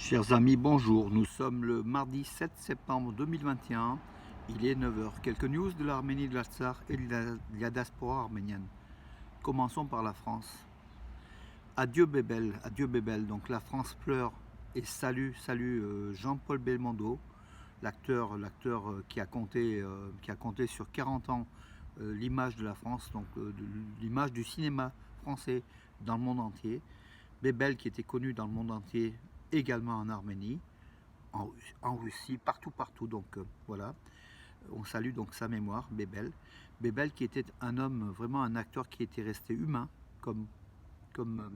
Chers amis, bonjour. Nous sommes le mardi 7 septembre 2021. Il est 9 heures. Quelques news de l'Arménie, de l'Artsakh et de la diaspora arménienne. Commençons par la France. Adieu Bébel. Donc la France pleure et salue Jean-Paul Belmondo, l'acteur qui a compté sur 40 ans l'image de la France, donc l'image du cinéma français dans le monde entier. Bébel qui était connu dans le monde entier, également en Arménie, en Russie, partout. Donc voilà, on salue donc sa mémoire, Bébel. Bébel qui était un homme, vraiment un acteur qui était resté humain, comme, comme,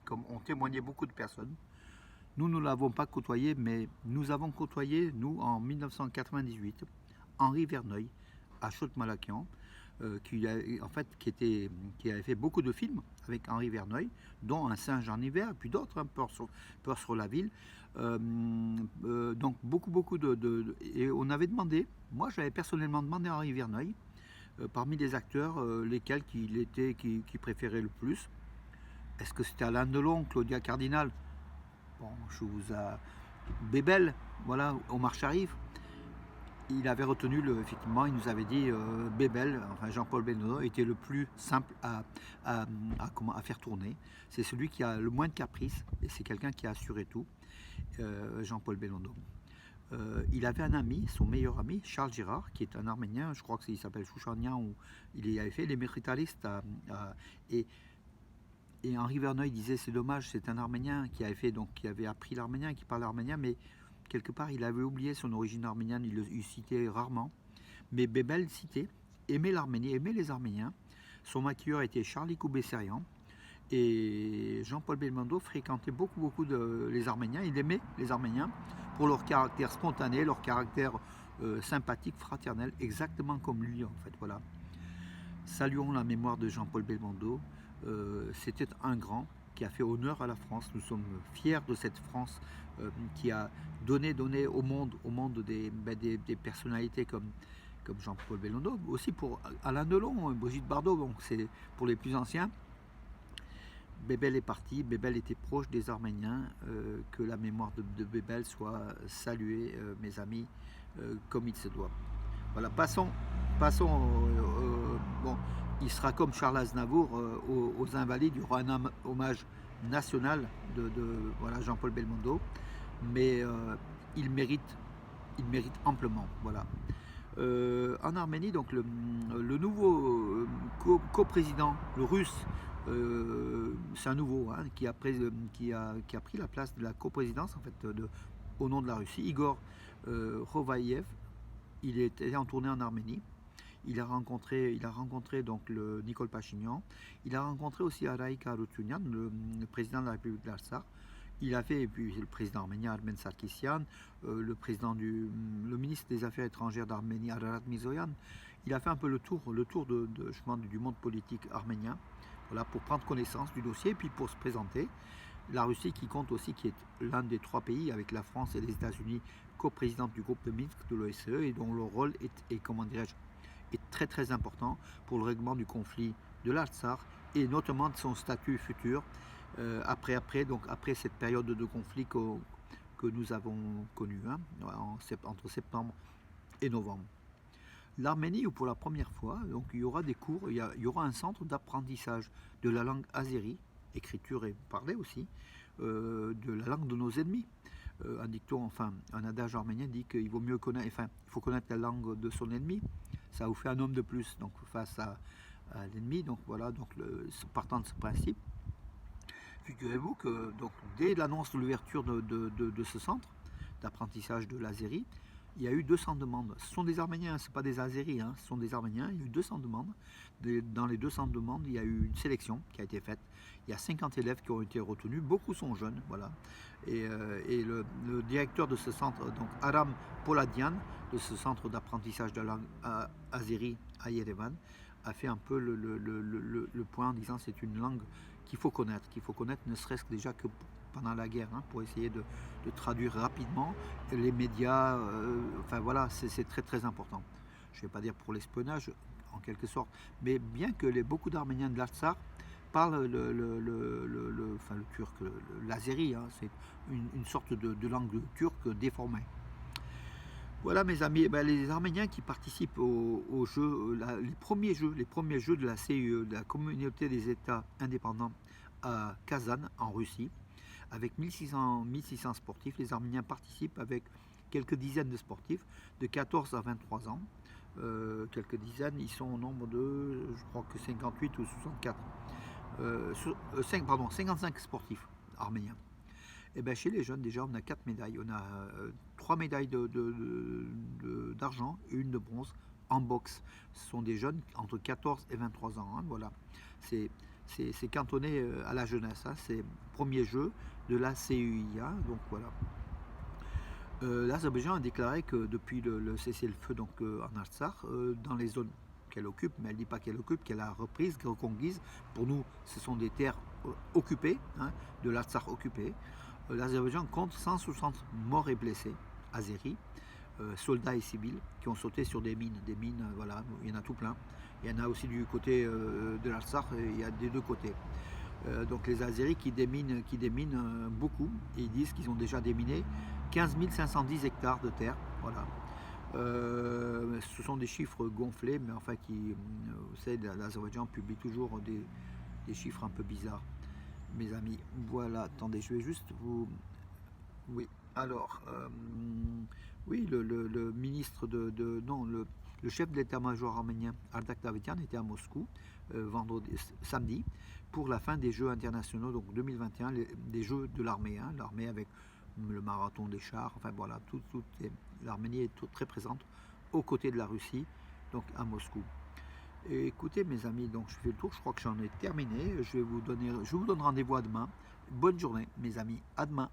comme ont témoigné beaucoup de personnes. Nous ne l'avons pas côtoyé, mais nous avons côtoyé, nous, en 1998, Henri Verneuil, à Chaude-Malakian, qui avait fait beaucoup de films avec Henri Verneuil, dont Un singe en hiver, puis d'autres, Peur sur la ville. Donc et on avait demandé, moi j'avais personnellement demandé à Henri Verneuil, parmi les acteurs, lesquels qui préférait le plus. Est-ce que c'était Alain Delon, Claudia Cardinal? Bon, je vous ai... Bébel, voilà, Omar Sharif. Il avait retenu, effectivement, il nous avait dit Bébel, enfin Jean-Paul Belmondo, était le plus simple à faire tourner. C'est celui qui a le moins de caprice et c'est quelqu'un qui a assuré tout, Jean-Paul Belmondo. Il avait un ami, son meilleur ami, Charles Girard, qui est un Arménien, je crois qu'il s'appelle Chouchanian, où il avait fait les méritalistes. Et Henri Verneuil disait c'est dommage, c'est un Arménien qui avait appris l'arménien, qui parle arménien, mais quelque part il avait oublié son origine arménienne, il citait rarement. Mais Bébel citait, aimait l'Arménie, aimait les Arméniens. Son maquilleur était Charlie Koubesserian. Et Jean-Paul Belmondo fréquentait beaucoup les Arméniens. Il aimait les Arméniens pour leur caractère spontané, leur caractère sympathique, fraternel, exactement comme lui en fait. Voilà. Saluons la mémoire de Jean-Paul Belmondo. C'était un grand qui a fait honneur à la France. Nous sommes fiers de cette France qui a donné au monde des personnalités comme Jean-Paul Belmondo, aussi pour Alain Delon, Brigitte Bardot, donc c'est pour les plus anciens. Bébel est parti, Bébel était proche des Arméniens, que la mémoire de Bébel soit saluée, mes amis, comme il se doit. Voilà, passons bon, il sera comme Charles Aznavour aux Invalides, il y aura un hommage national voilà, Jean-Paul Belmondo, mais il mérite amplement. Voilà. En Arménie, donc le nouveau coprésident, le russe, c'est un nouveau qui a pris la place de la coprésidence en fait, au nom de la Russie, Igor Rovaïev. Il était en tournée en Arménie. Il a rencontré donc le Nicole Pachinian. Il a rencontré aussi Araïk Harutyunyan, le président de la République de l'Artsakh. Il a fait, et puis le président arménien Armen Sarkisian, le ministre des Affaires étrangères d'Arménie Ararat Mirzoyan. Il a fait un peu le tour du monde politique arménien, voilà, pour prendre connaissance du dossier et puis pour se présenter. La Russie qui compte aussi, qui est l'un des 3 pays avec la France et les États-Unis, coprésidente du groupe de Minsk de l'OSCE et dont le rôle est très important pour le règlement du conflit de l'Artsakh et notamment de son statut futur après cette période de conflit que nous avons connue entre septembre et novembre. L'Arménie, où pour la première fois, donc, il y aura des cours, il y aura un centre d'apprentissage de la langue azérie, écriture et parlée aussi, de la langue de nos ennemis. Un dicton, enfin, un adage arménien dit qu'il vaut mieux connaître, enfin, il faut connaître la langue de son ennemi. Ça vous fait un homme de plus, donc face à l'ennemi. Donc voilà, donc partant de ce principe, figurez-vous que donc dès l'annonce de l'ouverture de ce centre d'apprentissage de l'Azérie, il y a eu 200 demandes. Ce sont des Arméniens, ce ne sont pas des Azéris, ce sont des Arméniens. Il y a eu 200 demandes. Dans les 200 demandes, il y a eu une sélection qui a été faite. Il y a 50 élèves qui ont été retenus. Beaucoup sont jeunes, voilà. Et le directeur de ce centre, donc Aram Poladian, de ce centre d'apprentissage de la langue azérie à Yerevan, a fait un peu le point en disant que c'est une langue qu'il faut connaître ne serait-ce que déjà que pendant la guerre, pour essayer de traduire rapidement les médias, enfin voilà, c'est très important. Je ne vais pas dire pour l'espionnage, en quelque sorte, mais bien que beaucoup d'Arméniens de l'Artsakh parlent enfin, le turc, l'azéri, hein, c'est une sorte de langue turque déformée. Voilà mes amis, eh ben, les Arméniens qui participent aux jeux, les premiers jeux de la CUE, de la Communauté des États indépendants à Kazan en Russie, avec 1600 sportifs. Les Arméniens participent avec quelques dizaines de sportifs de 14 à 23 ans. Quelques dizaines, ils sont au nombre de, je crois que 58 ou 64. 55 sportifs arméniens. Et ben chez les jeunes, déjà, on a 4 médailles. On a 3 médailles d'argent et une de bronze en boxe. Ce sont des jeunes entre 14 et 23 ans. Hein, voilà. C'est cantonné à la jeunesse. Hein. C'est le premier jeu de la CUIA. Donc voilà. L'Azerbaïdjan a déclaré que depuis le cessez-le-feu en Artsakh, dans les zones qu'elle occupe, mais elle ne dit pas qu'elle occupe, qu'elle a reprises, qu'elle reconquise. Pour nous, ce sont des terres occupées, hein, de l'Artsakh occupé. L'Azerbaïdjan compte 160 morts et blessés, azéris, soldats et civils, qui ont sauté sur des mines. Des mines, voilà, il y en a tout plein. Il y en a aussi du côté de l'Artsakh, il y a des deux côtés. Donc les Azéris qui déminent beaucoup, et ils disent qu'ils ont déjà déminé 15 510 hectares de terre. Voilà. Ce sont des chiffres gonflés, mais enfin vous savez, l'Azerbaïdjan publie toujours des chiffres un peu bizarres, mes amis. Voilà, attendez, je vais juste vous... Oui, alors, oui, le ministre non, le chef de l'état-major arménien, Ardak Davetian, était à Moscou samedi, pour la fin des Jeux internationaux, donc 2021, des Jeux de l'armée, hein, l'armée avec le marathon des chars, enfin voilà, l'Arménie est très présente aux côtés de la Russie, donc à Moscou. Et écoutez mes amis, donc je fais le tour, je crois que j'en ai terminé, je vous donne rendez-vous à demain. Bonne journée mes amis, à demain.